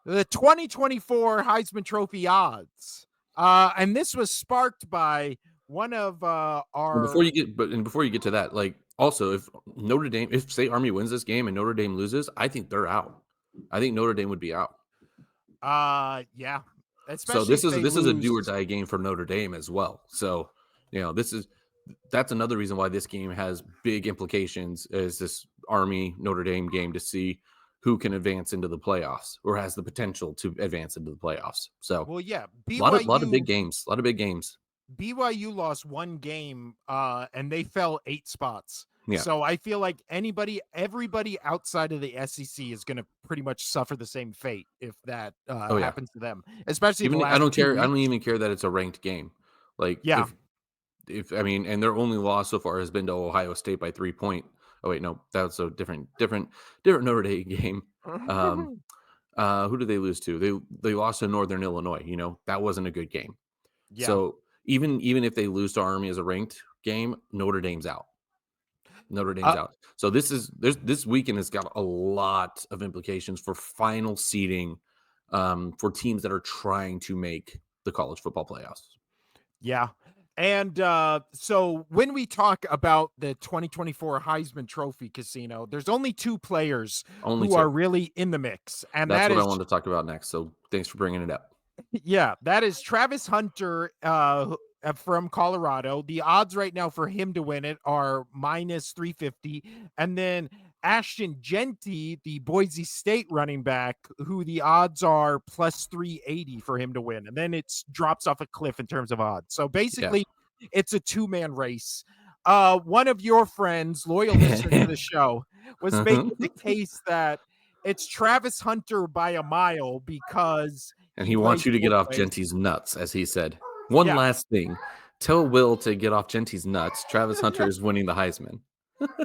the 2024 Heisman Trophy odds. And this was sparked by one of And our before you get to that, like also if say Army wins this game and Notre Dame loses, I think they're out. I think Notre Dame would be out. yeah, So especially this if is they this is a lose. do or die game for Notre Dame as well. So, that's another reason why this game has big implications is this Army Notre Dame game to see who can advance into the playoffs or has the potential to advance into the playoffs. So Well, yeah, a lot of big games, a lot of big games. BYU lost one game and they fell 8 spots. Yeah. So I feel like everybody outside of the SEC is going to pretty much suffer the same fate if that Oh yeah. happens to them, especially in the Even I last don't 2 care. I don't weeks. even care that it's a ranked game. Like Yeah. if I mean, and their only loss so far has been to Ohio State by 3 point. Oh wait, no, that's a different Notre Dame game. Um, who did they lose to? They lost to Northern Illinois. That wasn't a good game. Yeah. So even if they lose to Army as a ranked game, Notre Dame's out. Notre Dame's out. So this weekend has got a lot of implications for final seeding for teams that are trying to make the college football playoffs. Yeah. And so when we talk about the 2024 Heisman Trophy Casino, there's only 2 players Only who are two. really in the mix. And That's that what I is wanted to talk about next. So thanks for bringing it up. yeah, that is Travis Hunter from Colorado. The odds right now for him to win it are minus 350. And then Ashton Jeanty, the Boise State running back, who the odds are plus 380 for him to win. And then it drops off a cliff in terms of odds. So Yeah. basically, it's a 2-man race. One of your friends, loyal listener to the show, was making the case that it's Travis Hunter by a mile because And he he wants plays you to get both off ways. Genty's nuts, as he said. One Yeah. last thing. Tell Will to get off Genty's nuts. Travis Hunter is winning the Heisman.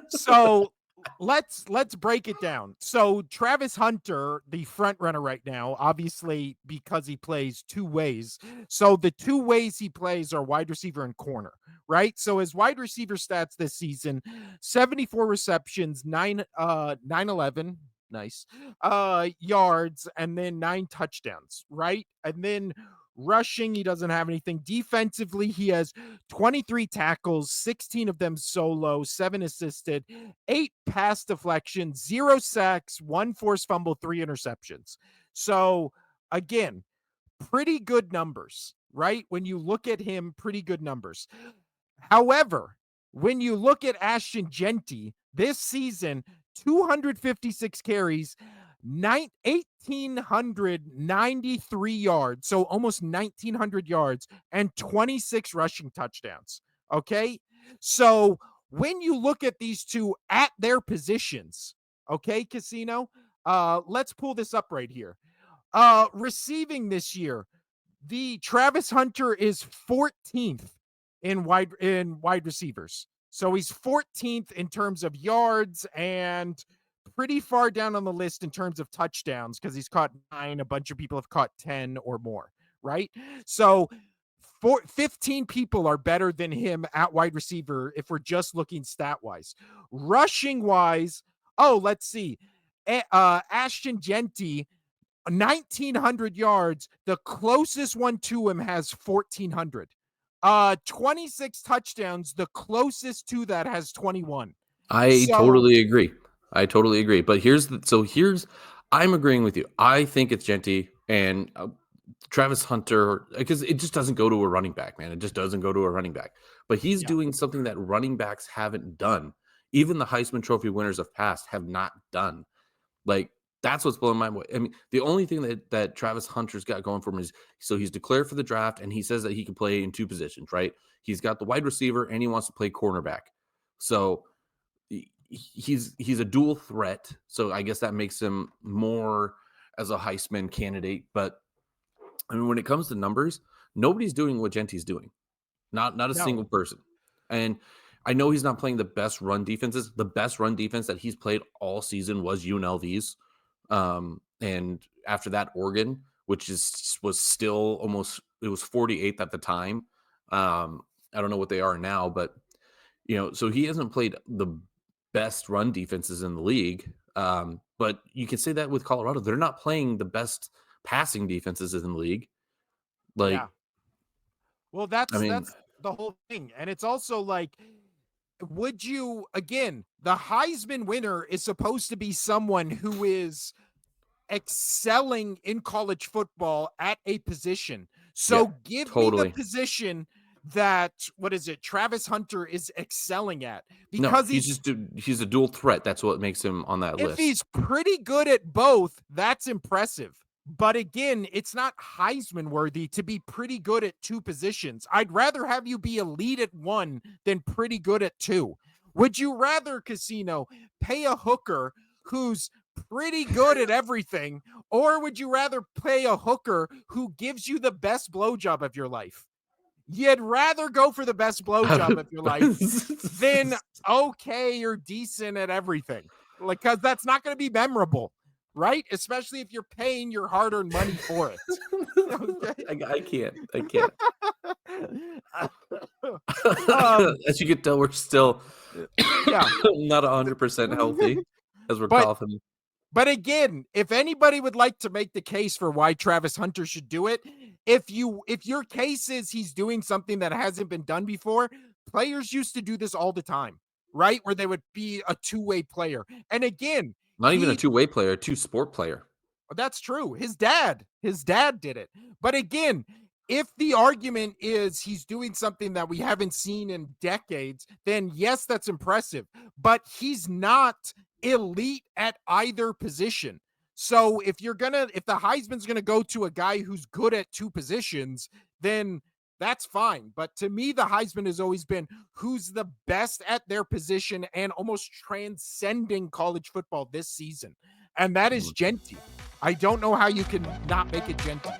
So let's break it down. So Travis Hunter, the front runner right now, obviously because he plays 2 ways. So the 2 ways he plays are wide receiver and corner, right? So his wide receiver stats this season, 74 receptions, 911, nice. Yards and then 9 touchdowns, right? And then rushing, he doesn't have anything. Defensively, he has 23 tackles, 16 of them solo, 7 assisted, 8 pass deflections, 0 sacks, 1 forced fumble, 3 interceptions. So, again, pretty good numbers, right? When you look at him, pretty good numbers. However, when you look at Ashton Jeanty this season, 256 carries, 1,893 yards, so almost 1,900 yards, and 26 rushing touchdowns. Okay. So when you look at these two at their positions, okay, Casino, let's pull this up right here. Receiving this year, the Travis Hunter is 14th in wide receivers. So he's 14th in terms of yards and pretty far down on the list in terms of touchdowns because he's caught 9. A bunch of people have caught 10 or more, right? So 15 people are better than him at wide receiver if we're just looking stat wise. Rushing wise, let's see. Ashton Jeanty, 1,900 yards. The closest one to him has 1,400. 26 touchdowns. The closest to that has 21. I So totally agree. But I'm agreeing with you. I think it's Genty and Travis Hunter because it just doesn't go to a running back, man. It just doesn't go to a running back. But he's yeah, doing something that running backs haven't done. Even the Heisman Trophy winners of past have not done. Like that's what's blowing my mind. I mean, the only thing that Travis Hunter's got going for him is so he's declared for the draft and he says that he can play in 2 positions, right? He's got the wide receiver and he wants to play cornerback. So he's a dual threat. So I guess that makes him more as a Heisman candidate. But I mean, when it comes to numbers, nobody's doing what Genty's doing. Not a single no, person. And I know he's not playing the best run defenses. The best run defense that he's played all season was UNLV's. And after that, Oregon, which was still almost it was 48th at the time. I don't know what they are now, but so he hasn't played the best run defenses in the league. But you can say that with Colorado, they're not playing the best passing defenses in the league. Yeah. Like, Well, I mean, that's the whole thing. And it's also like, would you again, the Heisman winner is supposed to be someone who is excelling in college football at a position. yeah, So give me the totally. position that what is it? Travis Hunter is excelling at No, because he's a dual threat. That's what makes him on that if list. he's pretty good at both, that's impressive. But again, it's not Heisman worthy to be pretty good at two positions. I'd rather have you be elite at one than pretty good at two. Would you rather, Casino, pay a hooker who's pretty good at everything, or would you rather pay a hooker who gives you the best blowjob of your life? You'd rather go for the best blowjob of your life than okay, you're decent at everything. Like, because that's not going to be memorable, right? Especially if you're paying your hard earned money for it. Okay. I can't. I can't. um, As you can tell, we're still yeah. not 100% healthy as we're but coughing. But again, if anybody would like to make the case for why Travis Hunter should do it, if your case is he's doing something that hasn't been done before, players used to do this all the time, right? Where they would be a two-way player. And again, Not even a two-way player, a two-sport player. that's true. His dad did it. But again, if the argument is he's doing something that we haven't seen in decades, then yes, that's impressive. But he's not elite at either position. So if the Heisman's gonna go to a guy who's good at two positions, then that's fine. But to me, the Heisman has always been who's the best at their position and almost transcending college football this season. And that is Mhm. Jeanty. I don't know how you can not make it Jeanty.